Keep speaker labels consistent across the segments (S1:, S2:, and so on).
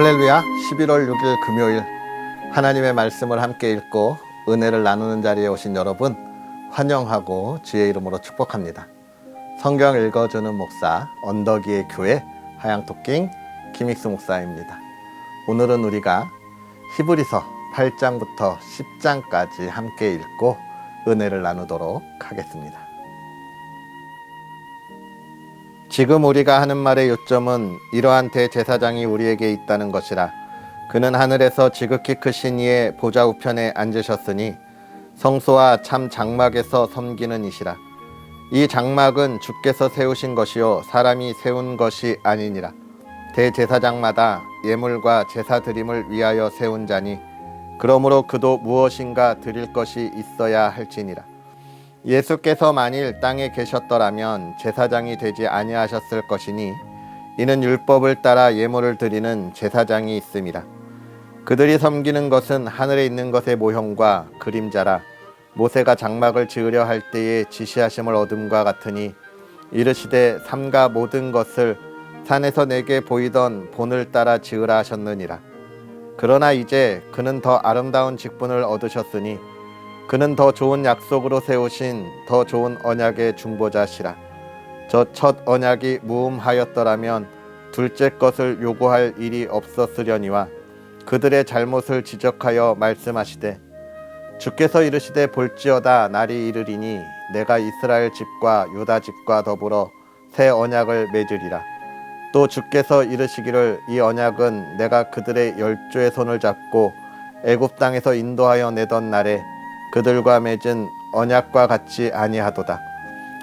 S1: 할렐루야. 11월 6일 금요일 하나님의 말씀을 함께 읽고 은혜를 나누는 자리에 오신 여러분 환영하고 주의 이름으로 축복합니다. 성경 읽어주는 목사 언덕위의 교회 하양토킹 김익수 목사입니다. 오늘은 우리가 히브리서 8장부터 10장까지 함께 읽고 은혜를 나누도록 하겠습니다. 지금 우리가 하는 말의 요점은 이러한 대제사장이 우리에게 있다는 것이라. 그는 하늘에서 지극히 크신 이의 보좌 우편에 앉으셨으니 성소와 참 장막에서 섬기는 이시라. 이 장막은 주께서 세우신 것이요 사람이 세운 것이 아니니라. 대제사장마다 예물과 제사 드림을 위하여 세운 자니 그러므로 그도 무엇인가 드릴 것이 있어야 할지니라. 예수께서 만일 땅에 계셨더라면 제사장이 되지 아니하셨을 것이니 이는 율법을 따라 예물을 드리는 제사장이 있음이라. 그들이 섬기는 것은 하늘에 있는 것의 모형과 그림자라. 모세가 장막을 지으려 할 때에 지시하심을 얻음과 같으니 이르시되 삼가 모든 것을 산에서 내게 보이던 본을 따라 지으라 하셨느니라. 그러나 이제 그는 더 아름다운 직분을 얻으셨으니 그는 더 좋은 약속으로 세우신 더 좋은 언약의 중보자시라. 저 첫 언약이 무음하였더라면 둘째 것을 요구할 일이 없었으려니와 그들의 잘못을 지적하여 말씀하시되 주께서 이르시되 볼지어다 날이 이르리니 내가 이스라엘 집과 유다 집과 더불어 새 언약을 맺으리라. 또 주께서 이르시기를 이 언약은 내가 그들의 열조의 손을 잡고 애굽 땅에서 인도하여 내던 날에 그들과 맺은 언약과 같지 아니하도다.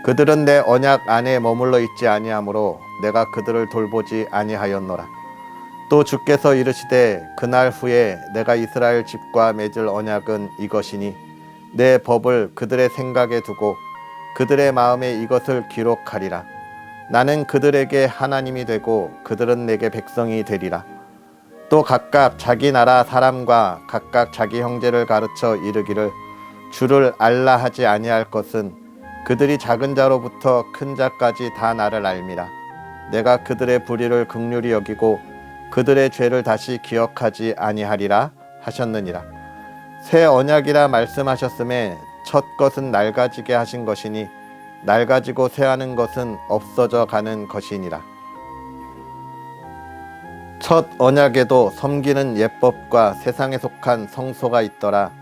S1: 그들은 내 언약 안에 머물러 있지 아니하므로 내가 그들을 돌보지 아니하였노라. 또 주께서 이르시되 그날 후에 내가 이스라엘 집과 맺을 언약은 이것이니 내 법을 그들의 생각에 두고 그들의 마음에 이것을 기록하리라. 나는 그들에게 하나님이 되고 그들은 내게 백성이 되리라. 또 각각 자기 나라 사람과 각각 자기 형제를 가르쳐 이르기를 주를 알라 하지 아니할 것은 그들이 작은 자로부터 큰 자까지 다 나를 알미라. 내가 그들의 불의를 긍휼히 여기고 그들의 죄를 다시 기억하지 아니하리라 하셨느니라. 새 언약이라 말씀하셨음에 첫 것은 낡아지게 하신 것이니 낡아지고 새하는 것은 없어져 가는 것이니라. 첫 언약에도 섬기는 예법과 세상에 속한 성소가 있더라.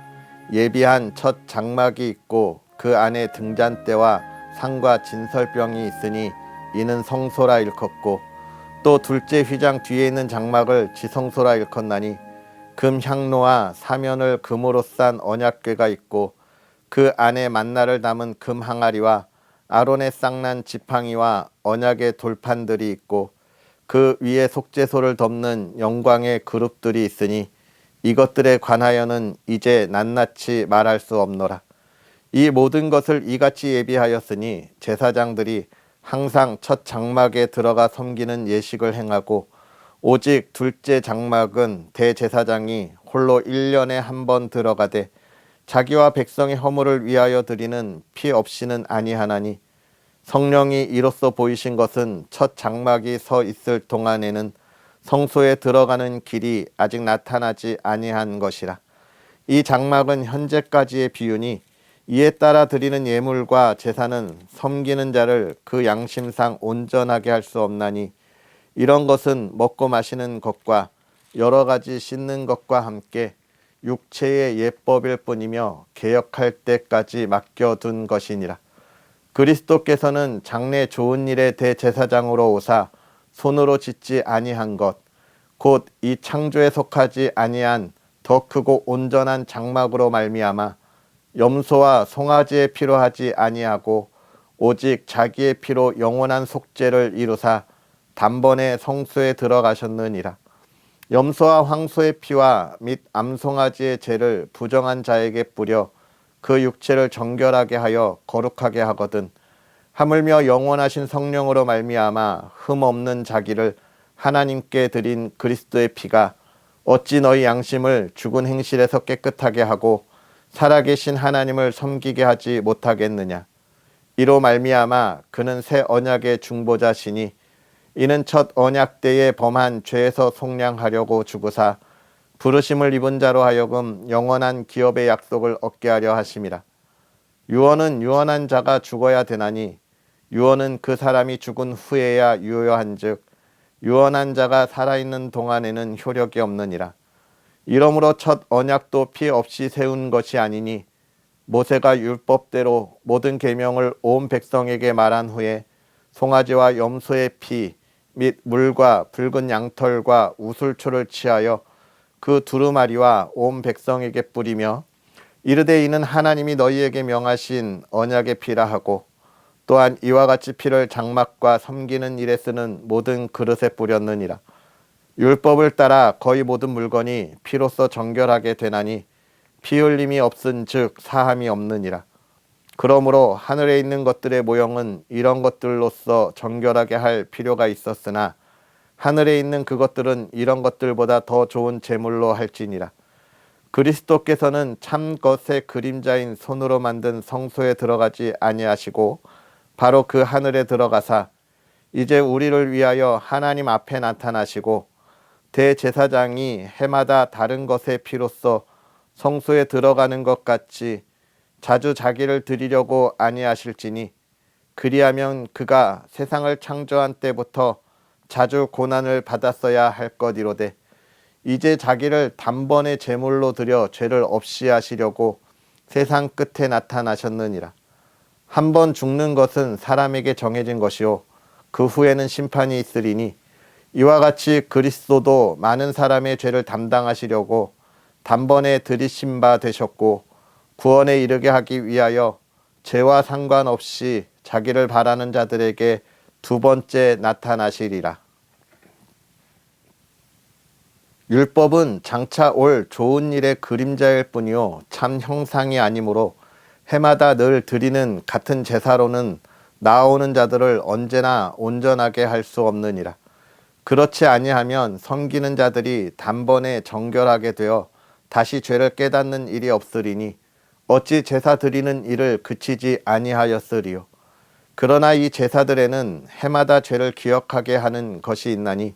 S1: 예비한 첫 장막이 있고 그 안에 등잔대와 상과 진설병이 있으니 이는 성소라 일컫고 또 둘째 휘장 뒤에 있는 장막을 지성소라 일컫나니 금 향로와 사면을 금으로 싼 언약궤가 있고 그 안에 만나를 담은 금 항아리와 아론의 쌍난 지팡이와 언약의 돌판들이 있고 그 위에 속죄소를 덮는 영광의 그룹들이 있으니 이것들에 관하여는 이제 낱낱이 말할 수 없노라. 이 모든 것을 이같이 예비하였으니 제사장들이 항상 첫 장막에 들어가 섬기는 예식을 행하고 오직 둘째 장막은 대제사장이 홀로 1년에 한 번 들어가되 자기와 백성의 허물을 위하여 드리는 피 없이는 아니하나니 성령이 이로써 보이신 것은 첫 장막이 서 있을 동안에는 성소에 들어가는 길이 아직 나타나지 아니한 것이라. 이 장막은 현재까지의 비유니 이에 따라 드리는 예물과 제사는 섬기는 자를 그 양심상 온전하게 할 수 없나니 이런 것은 먹고 마시는 것과 여러 가지 씻는 것과 함께 육체의 예법일 뿐이며 개역할 때까지 맡겨둔 것이니라. 그리스도께서는 장래 좋은 일의 대제사장으로 오사 손으로 짓지 아니한 것 곧 이 창조에 속하지 아니한 더 크고 온전한 장막으로 말미암아 염소와 송아지의 피로 하지 아니하고 오직 자기의 피로 영원한 속죄를 이루사 단번에 성소에 들어가셨느니라. 염소와 황소의 피와 및 암송아지의 죄를 부정한 자에게 뿌려 그 육체를 정결하게 하여 거룩하게 하거든 하물며 영원하신 성령으로 말미암아 흠 없는 자기를 하나님께 드린 그리스도의 피가 어찌 너희 양심을 죽은 행실에서 깨끗하게 하고 살아계신 하나님을 섬기게 하지 못하겠느냐. 이로 말미암아 그는 새 언약의 중보자시니 이는 첫 언약 때에 범한 죄에서 속량하려고 주구사 부르심을 입은 자로 하여금 영원한 기업의 약속을 얻게 하려 하심이라. 유언은 유언한 자가 죽어야 되나니 유언은 그 사람이 죽은 후에야 유효한즉 유언한 자가 살아있는 동안에는 효력이 없느니라. 이러므로 첫 언약도 피 없이 세운 것이 아니니 모세가 율법대로 모든 계명을 온 백성에게 말한 후에 송아지와 염소의 피 및 물과 붉은 양털과 우슬초를 취하여 그 두루마리와 온 백성에게 뿌리며 이르되 이는 하나님이 너희에게 명하신 언약의 피라 하고 또한 이와 같이 피를 장막과 섬기는 일에 쓰는 모든 그릇에 뿌렸느니라. 율법을 따라 거의 모든 물건이 피로써 정결하게 되나니 피 흘림이 없은즉 사함이 없느니라. 그러므로 하늘에 있는 것들의 모형은 이런 것들로서 정결하게 할 필요가 있었으나 하늘에 있는 그것들은 이런 것들보다 더 좋은 제물로 할지니라. 그리스도께서는 참 것의 그림자인 손으로 만든 성소에 들어가지 아니하시고 바로 그 하늘에 들어가사 이제 우리를 위하여 하나님 앞에 나타나시고 대제사장이 해마다 다른 것의 피로써 성소에 들어가는 것 같이 자주 자기를 드리려고 아니하실지니 그리하면 그가 세상을 창조한 때부터 자주 고난을 받았어야 할 것이로되 이제 자기를 단번에 제물로 드려 죄를 없이 하시려고 세상 끝에 나타나셨느니라. 한 번 죽는 것은 사람에게 정해진 것이요 그 후에는 심판이 있으리니 이와 같이 그리스도도 많은 사람의 죄를 담당하시려고 단번에 들이신 바 되셨고 구원에 이르게 하기 위하여 죄와 상관없이 자기를 바라는 자들에게 두 번째 나타나시리라. 율법은 장차 올 좋은 일의 그림자일 뿐이요 참 형상이 아니므로 해마다 늘 드리는 같은 제사로는 나아오는 자들을 언제나 온전하게 할 수 없느니라. 그렇지 아니하면 섬기는 자들이 단번에 정결하게 되어 다시 죄를 깨닫는 일이 없으리니 어찌 제사 드리는 일을 그치지 아니하였으리요. 그러나 이 제사들에는 해마다 죄를 기억하게 하는 것이 있나니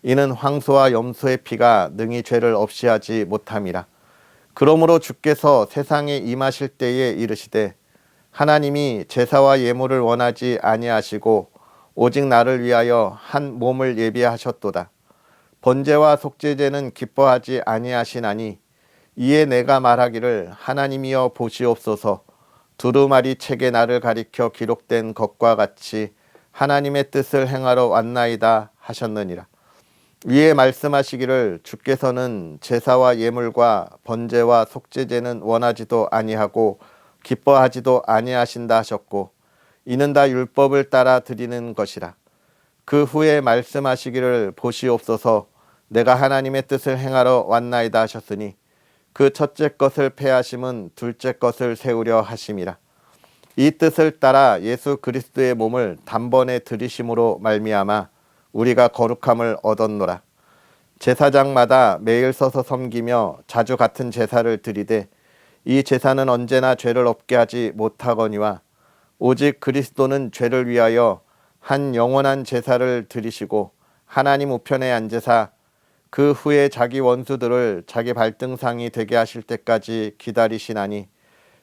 S1: 이는 황소와 염소의 피가 능히 죄를 없이 하지 못함이라. 그러므로 주께서 세상에 임하실 때에 이르시되 하나님이 제사와 예물을 원하지 아니하시고 오직 나를 위하여 한 몸을 예비하셨도다. 번제와 속죄제는 기뻐하지 아니하시나니 이에 내가 말하기를 하나님이여 보시옵소서 두루마리 책에 나를 가리켜 기록된 것과 같이 하나님의 뜻을 행하러 왔나이다 하셨느니라. 위에 말씀하시기를 주께서는 제사와 예물과 번제와 속죄제는 원하지도 아니하고 기뻐하지도 아니하신다 하셨고 이는 다 율법을 따라 드리는 것이라. 그 후에 말씀하시기를 보시옵소서 내가 하나님의 뜻을 행하러 왔나이다 하셨으니 그 첫째 것을 폐하심은 둘째 것을 세우려 하심이라. 이 뜻을 따라 예수 그리스도의 몸을 단번에 드리심으로 말미암아 우리가 거룩함을 얻었노라. 제사장마다 매일 서서 섬기며 자주 같은 제사를 드리되 이 제사는 언제나 죄를 없게 하지 못하거니와 오직 그리스도는 죄를 위하여 한 영원한 제사를 드리시고 하나님 우편에 앉으사 그 후에 자기 원수들을 자기 발등상이 되게 하실 때까지 기다리시나니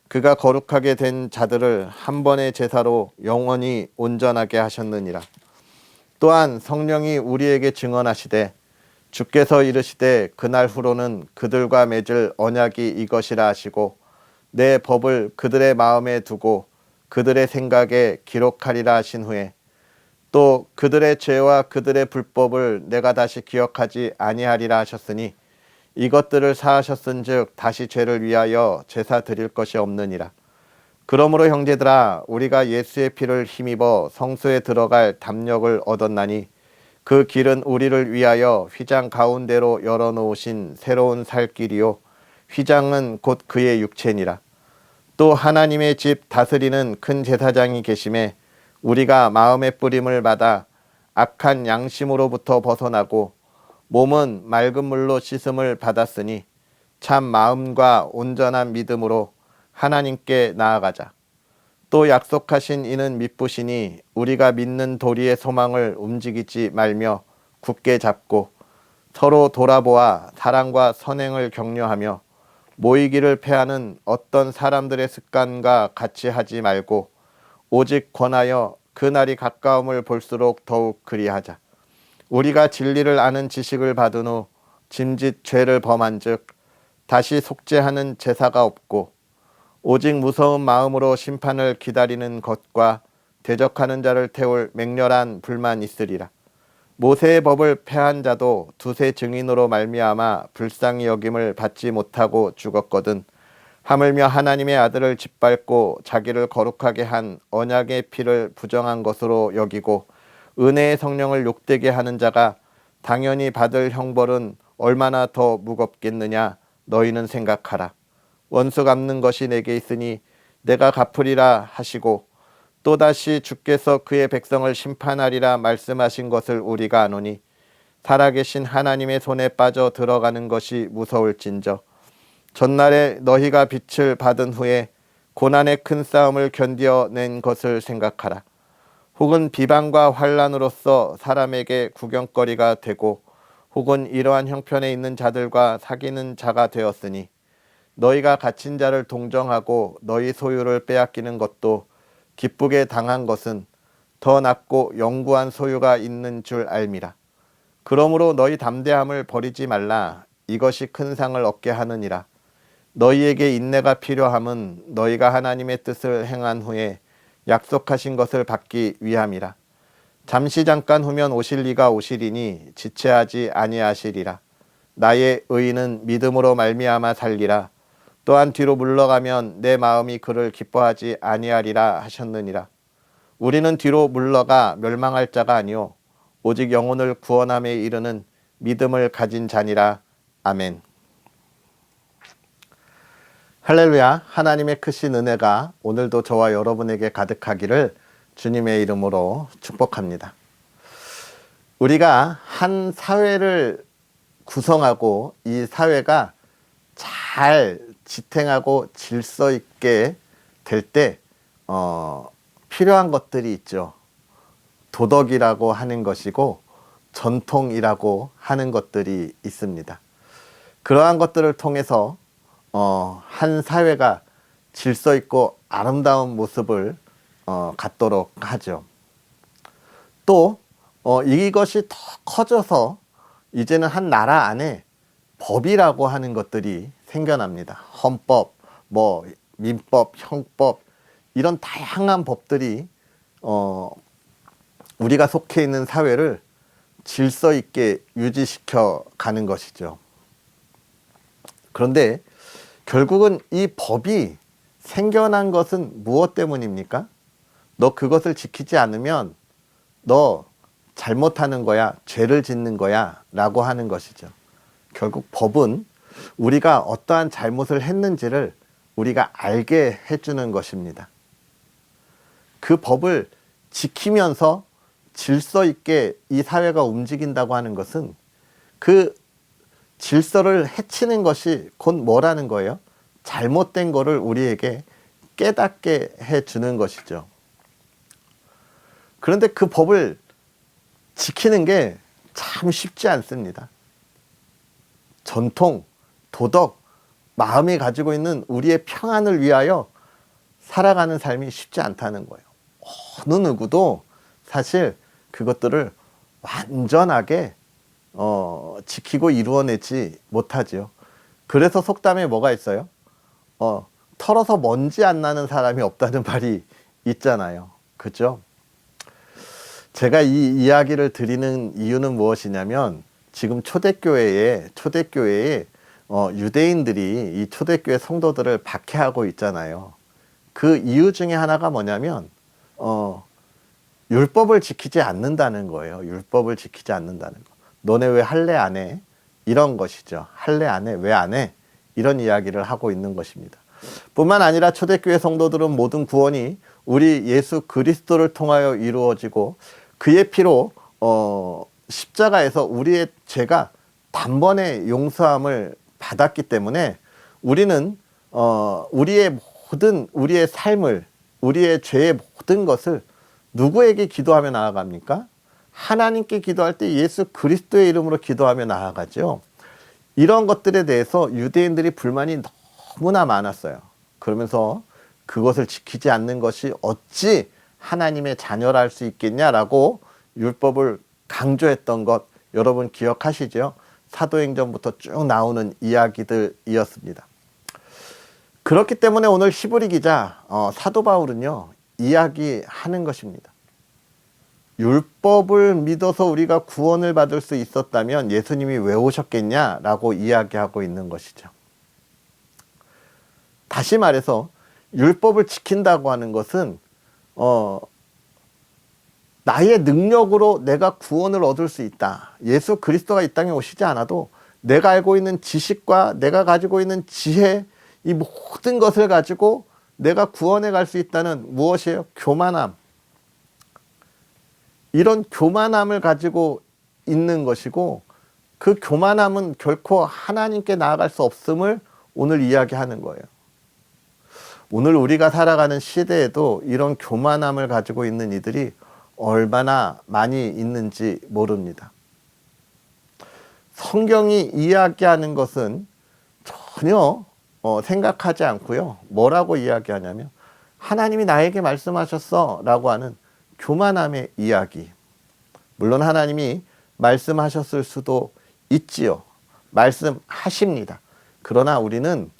S1: 그가 거룩하게 된 자들을 한 번의 제사로 영원히 온전하게 하셨느니라. 또한 성령이 우리에게 증언하시되 주께서 이르시되 그날 후로는 그들과 맺을 언약이 이것이라 하시고 내 법을 그들의 마음에 두고 그들의 생각에 기록하리라 하신 후에 또 그들의 죄와 그들의 불법을 내가 다시 기억하지 아니하리라 하셨으니 이것들을 사하셨은즉 다시 죄를 위하여 제사 드릴 것이 없느니라. 그러므로 형제들아 우리가 예수의 피를 힘입어 성소에 들어갈 담력을 얻었나니 그 길은 우리를 위하여 휘장 가운데로 열어놓으신 새로운 살 길이요 휘장은 곧 그의 육체니라. 또 하나님의 집 다스리는 큰 제사장이 계심에 우리가 마음의 뿌림을 받아 악한 양심으로부터 벗어나고 몸은 맑은 물로 씻음을 받았으니 참 마음과 온전한 믿음으로 하나님께 나아가자. 또 약속하신 이는 미쁘시니 우리가 믿는 도리의 소망을 움직이지 말며 굳게 잡고 서로 돌아보아 사랑과 선행을 격려하며 모이기를 패하는 어떤 사람들의 습관과 같이 하지 말고 오직 권하여 그 날이 가까움을 볼수록 더욱 그리하자. 우리가 진리를 아는 지식을 받은 후 짐짓 죄를 범한 즉 다시 속죄하는 제사가 없고 오직 무서운 마음으로 심판을 기다리는 것과 대적하는 자를 태울 맹렬한 불만 있으리라. 모세의 법을 패한 자도 두세 증인으로 말미암아 불쌍히 여김을 받지 못하고 죽었거든. 하물며 하나님의 아들을 짓밟고 자기를 거룩하게 한 언약의 피를 부정한 것으로 여기고 은혜의 성령을 욕되게 하는 자가 당연히 받을 형벌은 얼마나 더 무겁겠느냐 너희는 생각하라. 원수 갚는 것이 내게 있으니 내가 갚으리라 하시고 또다시 주께서 그의 백성을 심판하리라 말씀하신 것을 우리가 아노니 살아계신 하나님의 손에 빠져 들어가는 것이 무서울진저 전날에 너희가 빛을 받은 후에 고난의 큰 싸움을 견뎌낸 것을 생각하라. 혹은 비방과 환난으로서 사람에게 구경거리가 되고 혹은 이러한 형편에 있는 자들과 사귀는 자가 되었으니 너희가 갇힌 자를 동정하고 너희 소유를 빼앗기는 것도 기쁘게 당한 것은 더 낫고 영구한 소유가 있는 줄 알미라. 그러므로 너희 담대함을 버리지 말라. 이것이 큰 상을 얻게 하느니라. 너희에게 인내가 필요함은 너희가 하나님의 뜻을 행한 후에 약속하신 것을 받기 위함이라. 잠시 잠깐 후면 오실 이가 오시리니 지체하지 아니하시리라. 나의 의인은 믿음으로 말미암아 살리라. 또한 뒤로 물러가면 내 마음이 그를 기뻐하지 아니하리라 하셨느니라. 우리는 뒤로 물러가 멸망할 자가 아니요 오직 영혼을 구원함에 이르는 믿음을 가진 자니라. 아멘. 할렐루야. 하나님의 크신 은혜가 오늘도 저와 여러분에게 가득하기를 주님의 이름으로 축복합니다. 우리가 한 사회를 구성하고 이 사회가 잘 지탱하고 질서 있게 될 때 필요한 것들이 있죠. 도덕이라고 하는 것이고 전통이라고 하는 것들이 있습니다. 그러한 것들을 통해서 한 사회가 질서 있고 아름다운 모습을 갖도록 하죠. 또 이것이 더 커져서 이제는 한 나라 안에 법이라고 하는 것들이 생겨납니다. 헌법, 민법, 형법 이런 다양한 법들이 우리가 속해 있는 사회를 질서 있게 유지시켜 가는 것이죠. 그런데 결국은 이 법이 생겨난 것은 무엇 때문입니까? 너 그것을 지키지 않으면 너 잘못하는 거야, 죄를 짓는 거야 라고 하는 것이죠. 결국 법은 우리가 어떠한 잘못을 했는지를 우리가 알게 해주는 것입니다. 그 법을 지키면서 질서 있게 이 사회가 움직인다고 하는 것은 그 질서를 해치는 것이 곧 뭐라는 거예요? 잘못된 거를 우리에게 깨닫게 해주는 것이죠. 그런데 그 법을 지키는 게 참 쉽지 않습니다. 전통, 도덕, 마음이 가지고 있는 우리의 평안을 위하여 살아가는 삶이 쉽지 않다는 거예요. 어느 누구도 사실 그것들을 완전하게 지키고 이루어내지 못하지요. 그래서 속담에 뭐가 있어요? 털어서 먼지 안 나는 사람이 없다는 말이 있잖아요. 그죠? 제가 이 이야기를 드리는 이유는 무엇이냐면 지금 초대교회에 유대인들이 이 초대교회 성도들을 박해하고 있잖아요. 그 이유 중에 하나가 뭐냐면 율법을 지키지 않는다는 거예요. 율법을 지키지 않는다는 거. 너네 왜 할례 안 해? 이런 것이죠. 할례 안 해? 왜 안 해? 이런 이야기를 하고 있는 것입니다. 뿐만 아니라 초대교회 성도들은 모든 구원이 우리 예수 그리스도를 통하여 이루어지고 그의 피로 십자가에서 우리의 죄가 단번에 용서함을 받았기 때문에 우리는 우리의 삶을 우리의 죄의 모든 것을 누구에게 기도하며 나아갑니까? 하나님께 기도할 때 예수 그리스도의 이름으로 기도하며 나아가죠. 이런 것들에 대해서 유대인들이 불만이 너무나 많았어요. 그러면서 그것을 지키지 않는 것이 어찌 하나님의 자녀라 할 수 있겠냐라고 율법을 강조했던 것 여러분 기억하시죠? 사도행전부터 쭉 나오는 이야기들이었습니다. 그렇기 때문에 오늘 히브리 기자 사도 바울은요, 이야기하는 것입니다. 율법을 믿어서 우리가 구원을 받을 수 있었다면 예수님이 왜 오셨겠냐라고 이야기하고 있는 것이죠. 다시 말해서 율법을 지킨다고 하는 것은 나의 능력으로 내가 구원을 얻을 수 있다. 예수 그리스도가 이 땅에 오시지 않아도 내가 알고 있는 지식과 내가 가지고 있는 지혜, 이 모든 것을 가지고 내가 구원해 갈 수 있다는 무엇이에요? 교만함. 이런 교만함을 가지고 있는 것이고, 그 교만함은 결코 하나님께 나아갈 수 없음을 오늘 이야기하는 거예요. 오늘 우리가 살아가는 시대에도 이런 교만함을 가지고 있는 이들이 얼마나 많이 있는지 모릅니다. 성경이 이야기하는 것은 전혀 생각하지 않고요. 뭐라고 이야기하냐면 하나님이 나에게 말씀하셨어 라고 하는 교만함의 이야기. 물론 하나님이 말씀하셨을 수도 있지요. 말씀하십니다. 그러나 우리는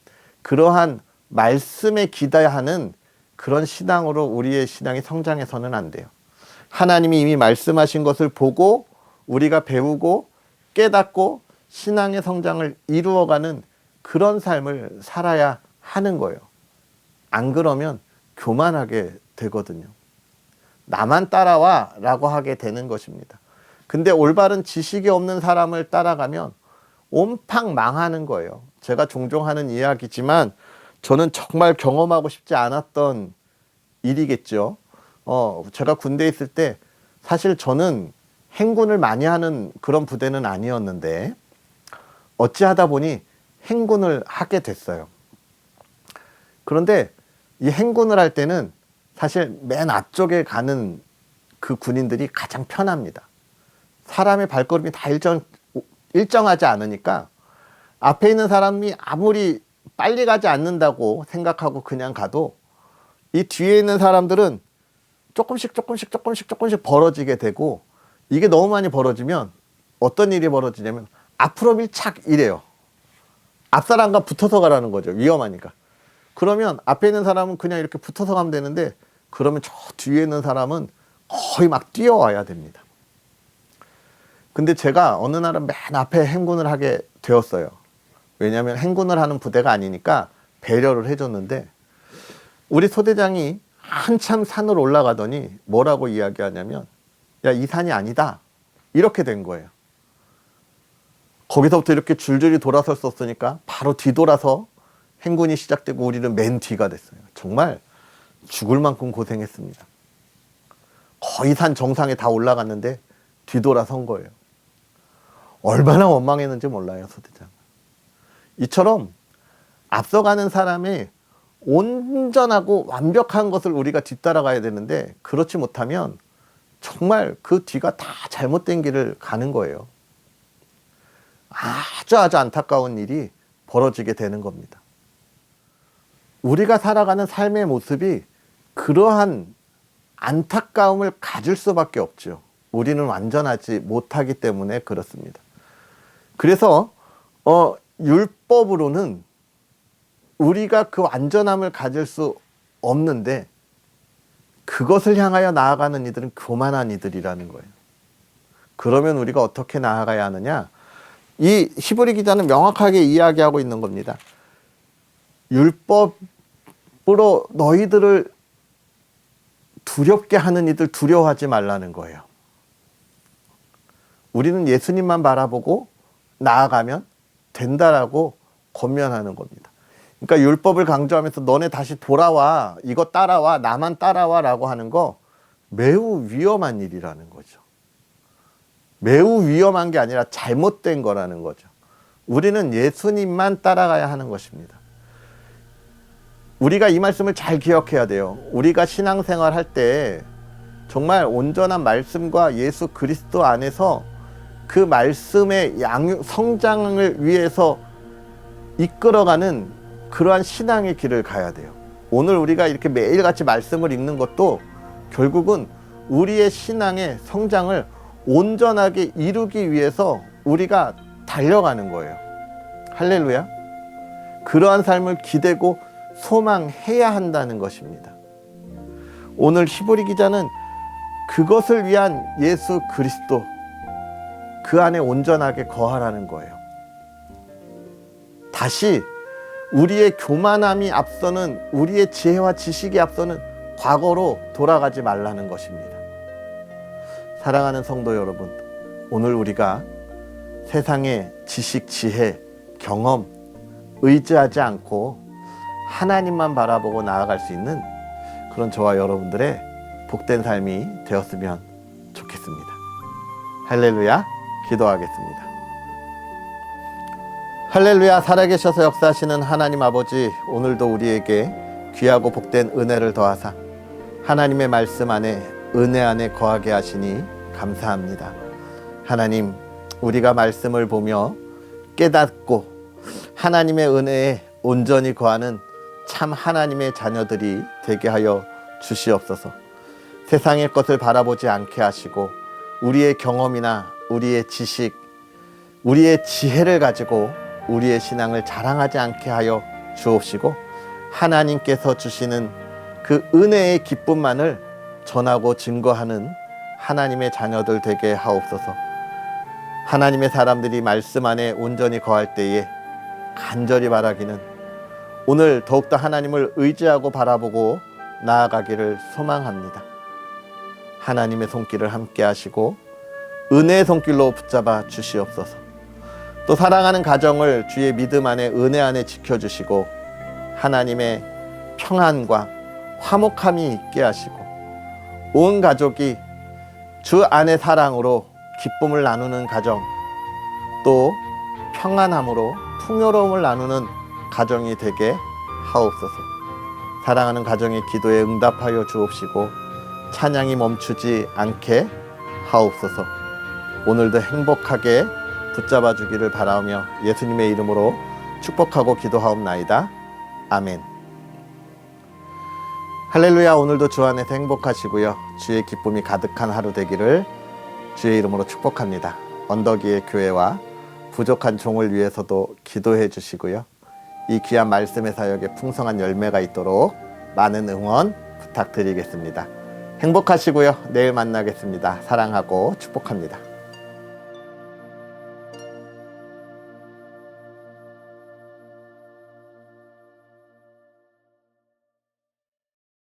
S1: 그러한 말씀에 기대하는 그런 신앙으로 우리의 신앙이 성장해서는 안 돼요. 하나님이 이미 말씀하신 것을 보고 우리가 배우고 깨닫고 신앙의 성장을 이루어가는 그런 삶을 살아야 하는 거예요. 안 그러면 교만하게 되거든요. 나만 따라와 라고 하게 되는 것입니다. 근데 올바른 지식이 없는 사람을 따라가면 온팡 망하는 거예요. 제가 종종 하는 이야기지만 저는 정말 경험하고 싶지 않았던 일이겠죠. 제가 군대에 있을 때 사실 저는 행군을 많이 하는 그런 부대는 아니었는데 어찌하다 보니 행군을 하게 됐어요. 그런데 이 행군을 할 때는 사실 맨 앞쪽에 가는 그 군인들이 가장 편합니다. 사람의 발걸음이 다 일정하지 않으니까 앞에 있는 사람이 아무리 빨리 가지 않는다고 생각하고 그냥 가도 이 뒤에 있는 사람들은 조금씩 벌어지게 되고, 이게 너무 많이 벌어지면 어떤 일이 벌어지냐면 앞으로 밀착 이래요. 앞 사람과 붙어서 가라는 거죠. 위험하니까. 그러면 앞에 있는 사람은 그냥 이렇게 붙어서 가면 되는데, 그러면 저 뒤에 있는 사람은 거의 막 뛰어와야 됩니다. 근데 제가 어느 날은 맨 앞에 행군을 하게 되었어요. 왜냐하면 행군을 하는 부대가 아니니까 배려를 해줬는데, 우리 소대장이 한참 산을 올라가더니 뭐라고 이야기하냐면, 야, 이 산이 아니다. 이렇게 된 거예요. 거기서부터 이렇게 줄줄이 돌아섰었으니까 바로 뒤돌아서 행군이 시작되고 우리는 맨 뒤가 됐어요. 정말 죽을 만큼 고생했습니다. 거의 산 정상에 다 올라갔는데 뒤돌아선 거예요. 얼마나 원망했는지 몰라요, 소대장. 이처럼 앞서가는 사람의 온전하고 완벽한 것을 우리가 뒤따라가야 되는데, 그렇지 못하면 정말 그 뒤가 다 잘못된 길을 가는 거예요. 아주 안타까운 일이 벌어지게 되는 겁니다. 우리가 살아가는 삶의 모습이 그러한 안타까움을 가질 수밖에 없죠. 우리는 완전하지 못하기 때문에 그렇습니다. 그래서 율법으로는 우리가 그 완전함을 가질 수 없는데, 그것을 향하여 나아가는 이들은 교만한 이들이라는 거예요. 그러면 우리가 어떻게 나아가야 하느냐? 이 히브리 기자는 명확하게 이야기하고 있는 겁니다. 율법으로 너희들을 두렵게 하는 이들 두려워하지 말라는 거예요. 우리는 예수님만 바라보고 나아가면 된다라고 권면하는 겁니다. 그러니까 율법을 강조하면서 너네 다시 돌아와, 이거 따라와, 나만 따라와 라고 하는 거 매우 위험한 일이라는 거죠. 매우 위험한 게 아니라 잘못된 거라는 거죠. 우리는 예수님만 따라가야 하는 것입니다. 우리가 이 말씀을 잘 기억해야 돼요. 우리가 신앙생활 할 때 정말 온전한 말씀과 예수 그리스도 안에서 그 말씀의 성장을 위해서 이끌어가는 그러한 신앙의 길을 가야 돼요. 오늘 우리가 이렇게 매일같이 말씀을 읽는 것도 결국은 우리의 신앙의 성장을 온전하게 이루기 위해서 우리가 달려가는 거예요. 할렐루야. 그러한 삶을 기대고 소망해야 한다는 것입니다. 오늘 히브리 기자는 그것을 위한 예수 그리스도, 그 안에 온전하게 거하라는 거예요. 다시 우리의 교만함이 앞서는, 우리의 지혜와 지식이 앞서는 과거로 돌아가지 말라는 것입니다. 사랑하는 성도 여러분, 오늘 우리가 세상의 지식, 지혜, 경험 의지하지 않고 하나님만 바라보고 나아갈 수 있는 그런 저와 여러분들의 복된 삶이 되었으면 좋겠습니다. 할렐루야. 기도하겠습니다. 할렐루야. 살아계셔서 역사하시는 하나님 아버지, 오늘도 우리에게 귀하고 복된 은혜를 더하사 하나님의 말씀 안에, 은혜 안에 거하게 하시니 감사합니다. 하나님, 우리가 말씀을 보며 깨닫고 하나님의 은혜에 온전히 거하는 참 하나님의 자녀들이 되게 하여 주시옵소서. 세상의 것을 바라보지 않게 하시고 우리의 경험이나 우리의 지식, 우리의 지혜를 가지고 우리의 신앙을 자랑하지 않게 하여 주옵시고, 하나님께서 주시는 그 은혜의 기쁨만을 전하고 증거하는 하나님의 자녀들 되게 하옵소서. 하나님의 사람들이 말씀 안에 온전히 거할 때에 간절히 바라기는 오늘 더욱더 하나님을 의지하고 바라보고 나아가기를 소망합니다. 하나님의 손길을 함께 하시고 은혜의 손길로 붙잡아 주시옵소서. 또 사랑하는 가정을 주의 믿음 안에, 은혜 안에 지켜주시고 하나님의 평안과 화목함이 있게 하시고 온 가족이 주 안의 사랑으로 기쁨을 나누는 가정, 또 평안함으로 풍요로움을 나누는 가정이 되게 하옵소서. 사랑하는 가정의 기도에 응답하여 주옵시고 찬양이 멈추지 않게 하옵소서. 오늘도 행복하게 붙잡아 주기를 바라며 예수님의 이름으로 축복하고 기도하옵나이다. 아멘. 할렐루야. 오늘도 주 안에서 행복하시고요, 주의 기쁨이 가득한 하루 되기를 주의 이름으로 축복합니다. 언덕 위의 교회와 부족한 종을 위해서도 기도해 주시고요, 이 귀한 말씀의 사역에 풍성한 열매가 있도록 많은 응원 부탁드리겠습니다. 행복하시고요, 내일 만나겠습니다. 사랑하고 축복합니다.